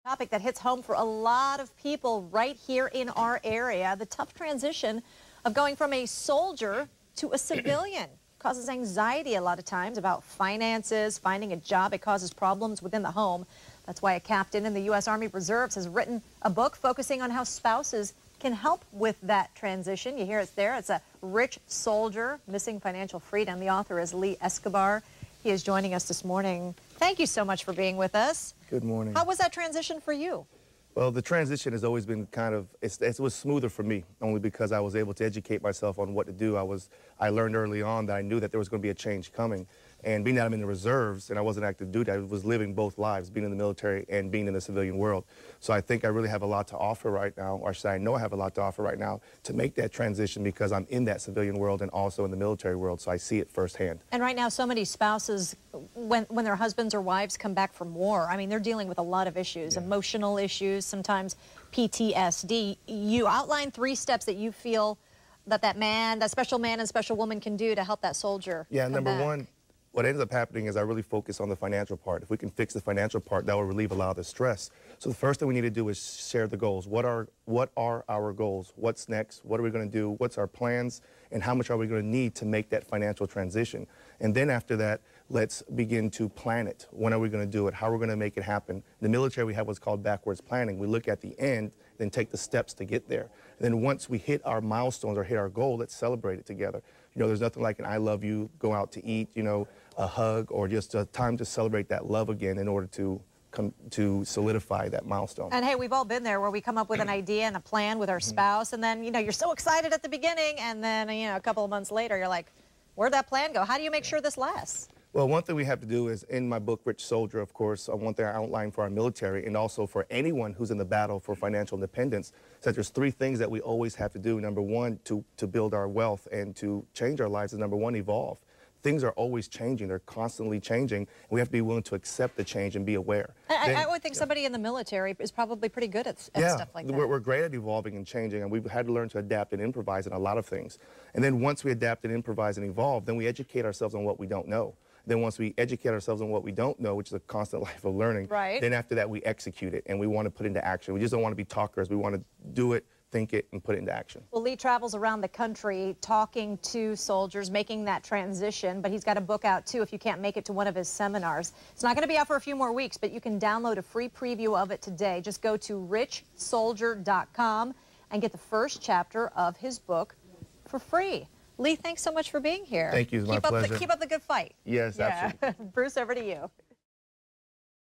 Topic that hits home for a lot of people right here in our area. The tough transition of going from a soldier to a civilian causes anxiety a lot of times about finances, finding a job. It causes problems within the home. That's why a captain in the U.S. Army Reserves has written a book focusing on how spouses can help with that transition. You hear it there. It's A Rich Soldier, Missing Financial Freedom. The author is Lee Escobar. He is joining us this morning. Thank you so much for being with us. Good morning. How was that transition for you? Well, the transition has always been kind of, it was smoother for me, only because I was able to educate myself on what to do. I learned early on that I knew that there was going to be a change coming. And being that I'm in the reserves and I wasn't active duty, I was living both lives, being in the military and being in the civilian world. So I think I really have a lot to offer right now, or should I know I have a lot to offer right now to make that transition because I'm in that civilian world and also in the military world, so I see it firsthand. And right now, so many spouses, when their husbands or wives come back from war, I mean, they're dealing with a lot of issues, emotional issues, sometimes PTSD. You outline 3 steps that you feel that man, that special man and special woman can do to help that soldier come number back. one, what ends up happening is I really focus on the financial part. If we can fix the financial part, that will relieve a lot of the stress. So the first thing we need to do is share the goals. What are our goals? What's next? What are we going to do? What's our plans? And how much are we going to need to make that financial transition? And then after that, let's begin to plan it. When are we going to do it? How are we going to make it happen? In the military, we have what's called backwards planning. We look at the end, then take the steps to get there. And then once we hit our milestones or hit our goal, let's celebrate it together. You know, there's nothing like an I love you, go out to eat, you know, a hug, or just a time to celebrate that love again in order to solidify that milestone. And hey, we've all been there where we come up with an idea and a plan with our spouse, and then, you know, you're so excited at the beginning, and then, you know, a couple of months later, you're like, where'd that plan go? How do you make sure this lasts? Well, one thing we have to do is, in my book, Rich Soldier, of course, one thing I outline for our military and also for anyone who's in the battle for financial independence, is that there's 3 things that we always have to do. Number one, to build our wealth and to change our lives is number one, evolve. Things are always changing. They're constantly changing. And we have to be willing to accept the change and be aware. I would think somebody in the military is probably pretty good at stuff like that. We're great at evolving and changing, and we've had to learn to adapt and improvise in a lot of things. And then once we adapt and improvise and evolve, then we educate ourselves on what we don't know. Then once we educate ourselves on what we don't know, which is a constant life of learning, then after that we execute it and we want to put it into action. We just don't want to be talkers. We want to do it, think it, and put it into action. Well, Lee travels around the country talking to soldiers, making that transition, but he's got a book out too if you can't make it to one of his seminars. It's not going to be out for a few more weeks, but you can download a free preview of it today. Just go to richsoldier.com and get the first chapter of his book for free. Lee, thanks so much for being here. Thank you. It's my pleasure. Keep up the good fight. Yes, absolutely. Bruce, over to you.